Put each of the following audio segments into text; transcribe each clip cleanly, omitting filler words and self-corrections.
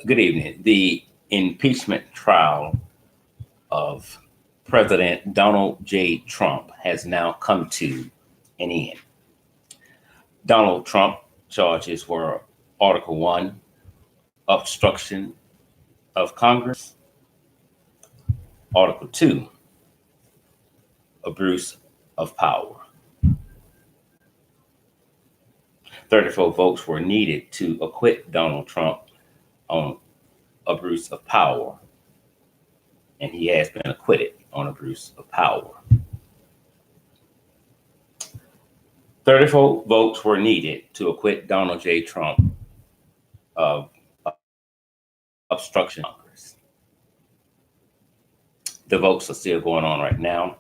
Good evening. The impeachment trial of President Donald J. Trump has now come to an end. Donald Trump charges were Article 1, obstruction of Congress, Article 2, abuse of power. 34 votes were needed to acquit Donald Trump on abuse of power, and he has been acquitted on abuse of power. 34 votes were needed to acquit Donald J. Trump of obstruction of Congress. The votes are still going on right now,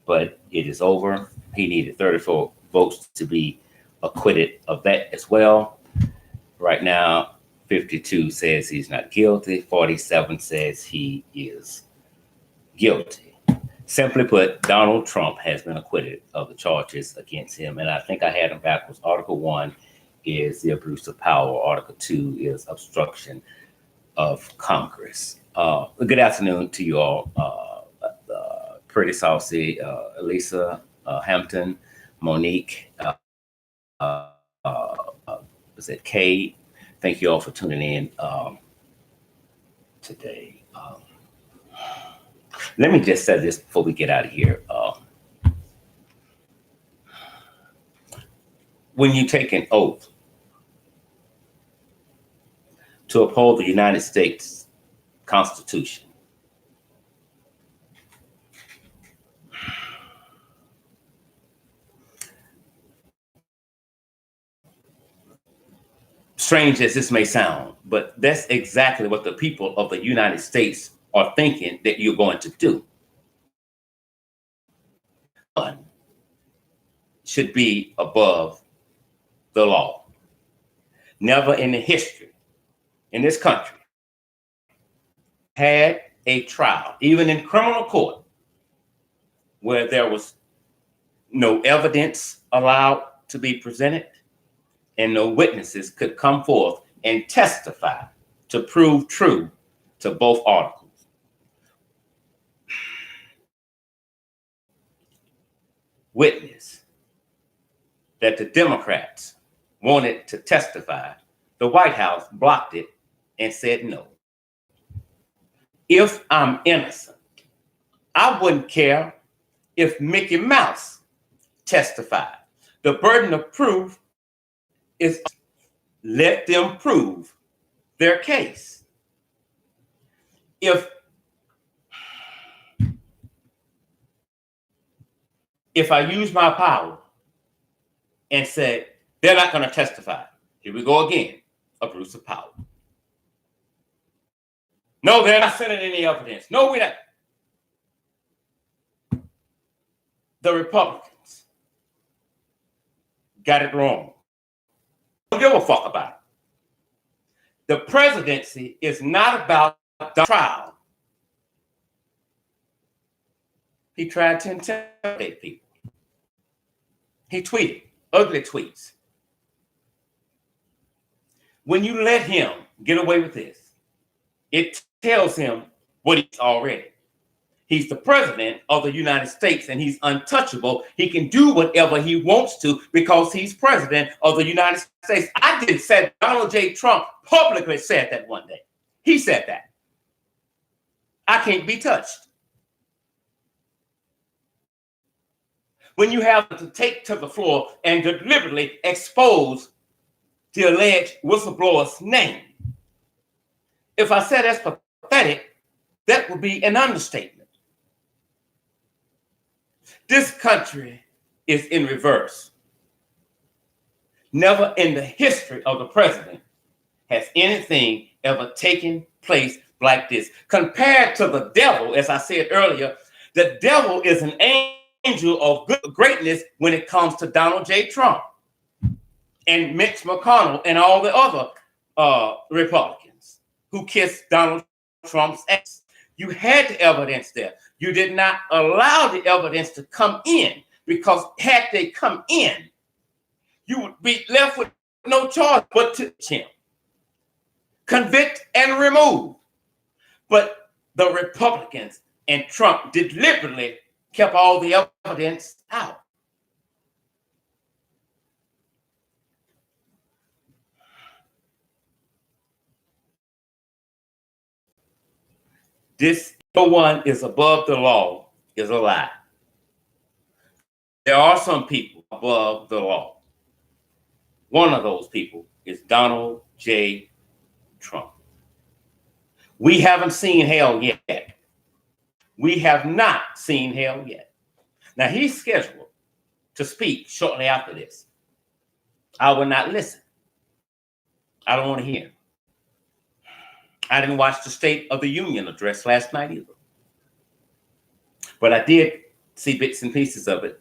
but it is over. He needed 34 votes to be acquitted of that as well. Right now, 52 says he's not guilty. 47 says he is guilty. Simply put, Donald Trump has been acquitted of the charges against him. And I think I had them backwards. Article 1 is the abuse of power. Article 2 is obstruction of Congress. Good afternoon to you all. Pretty Saucy, Elisa, Hampton, Monique, is it Kay? Thank you all for tuning in today. Let me just say this before we get out of here. When you take an oath to uphold the United States Constitution, strange as this may sound, but that's exactly what the people of the United States are thinking that you're going to do. One should be above the law. Never in the history in this country had a trial, even in criminal court, where there was no evidence allowed to be presented and no witnesses could come forth and testify to prove true to both articles. Witness that the Democrats wanted to testify, the White House blocked it and said no. If I'm innocent, I wouldn't care if Mickey Mouse testified. The burden of proof is let them prove their case. If I use my power and said, they're not going to testify. Here we go again, abuse of power. No, they're not sending any evidence. No, we're not. The Republicans got it wrong. Don't give a fuck about it. The presidency is not about the trial. He tried to intimidate people. He tweeted ugly tweets. When you let him get away with this, it tells him what he's already. He's the president of the United States and he's untouchable. He can do whatever he wants to because he's president of the United States. I didn't say Donald J. Trump publicly said that one day. He said that. I can't be touched. When you have to take to the floor and deliberately expose the alleged whistleblower's name. If I said that's pathetic, that would be an understatement. This country is in reverse. Never in the history of the president has anything ever taken place like this. Compared to the devil, as I said earlier, the devil is an angel of greatness when it comes to Donald J. Trump and Mitch McConnell and all the other Republicans who kissed Donald Trump's ass. You had the evidence there. You did not allow the evidence to come in because had they come in, you would be left with no choice but to him. convict, and remove. But the Republicans and Trump deliberately kept all the evidence out. This no one is above the law is a lie. There are some people above the law. One of those people is Donald J. Trump. We haven't seen hell yet. We have not seen hell yet. Now, he's scheduled to speak shortly after this. I will not listen. I don't want to hear. I didn't watch the State of the Union address last night either. But I did see bits and pieces of it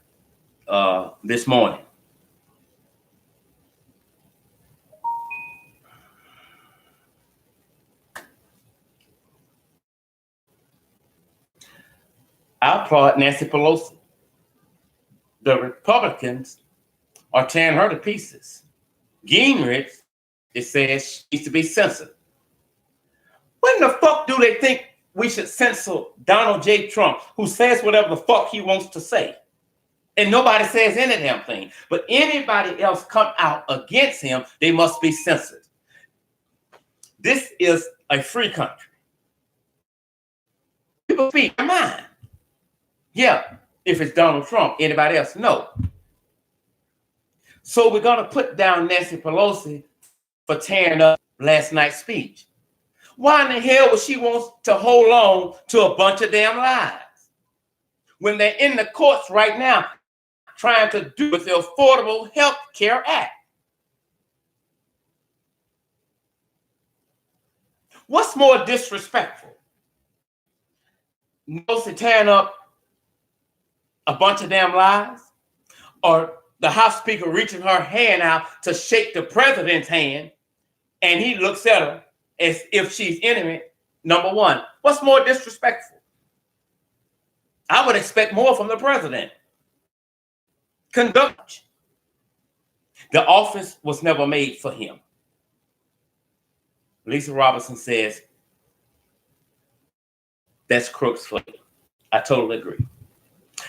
this morning. I applaud Nancy Pelosi. The Republicans are tearing her to pieces. Gingrich, it says, she needs to be censored. When the fuck do they think we should censor Donald J. Trump, who says whatever the fuck he wants to say? And nobody says any damn thing. But anybody else come out against him, they must be censored. This is a free country. People speak their mind. Yeah, if it's Donald Trump, anybody else, no. So we're going to put down Nancy Pelosi for tearing up last night's speech. Why in the hell would she want to hold on to a bunch of damn lies when they're in the courts right now trying to do with the Affordable Health Care Act? What's more disrespectful? Mostly tearing up a bunch of damn lies, or the House Speaker reaching her hand out to shake the president's hand, and he looks at her as if she's enemy number one? What's more disrespectful? I would expect more from the president. Conduct. The office was never made for him. Lisa Robinson says that's crook's flavor. I totally agree.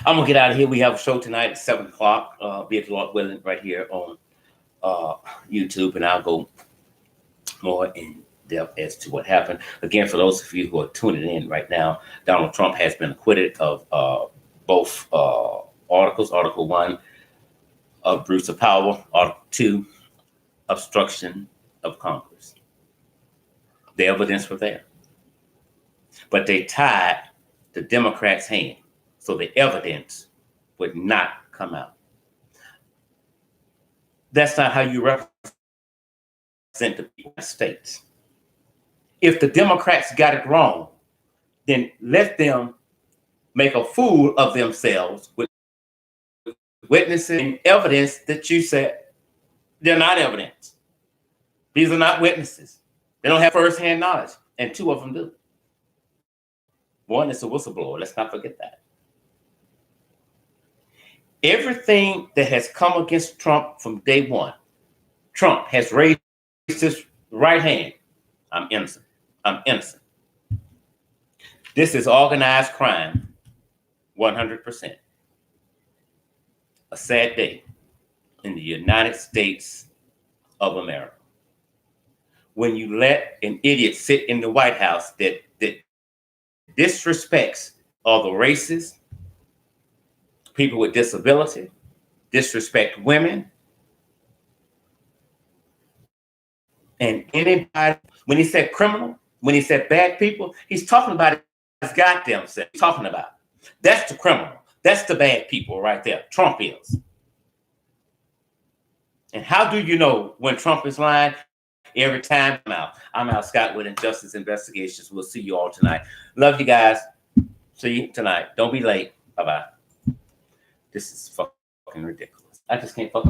I'm gonna get out of here. We have a show tonight at 7 o'clock. Be it the Lord willing, right here on YouTube, and I'll go more in depth as to what happened. Again, for those of you who are tuning in right now, Donald Trump has been acquitted of both articles. Article 1, abuse of power. Article 2, obstruction of Congress. The evidence was there, but they tied the Democrats' hand so the evidence would not come out. That's not how you represent the United States. If the Democrats got it wrong, then let them make a fool of themselves with witnessing evidence that you said they're not evidence. These are not witnesses. They don't have firsthand knowledge, and 2 of them do. One is a whistleblower. Let's not forget that. Everything that has come against Trump from day one, Trump has raised his right hand. I'm innocent. I'm innocent. This is organized crime, 100%. A sad day in the United States of America, when you let an idiot sit in the White House that disrespects other races, people with disability, disrespect women, and anybody. When he said criminal, when he said bad people, he's talking about his goddamn self. He's talking about that's the criminal. That's the bad people right there. Trump is. And how do you know when Trump is lying? Every time I'm out Scott with Injustice Investigations. We'll see you all tonight. Love you guys. See you tonight. Don't be late. Bye-bye. This is fucking ridiculous. I just can't fucking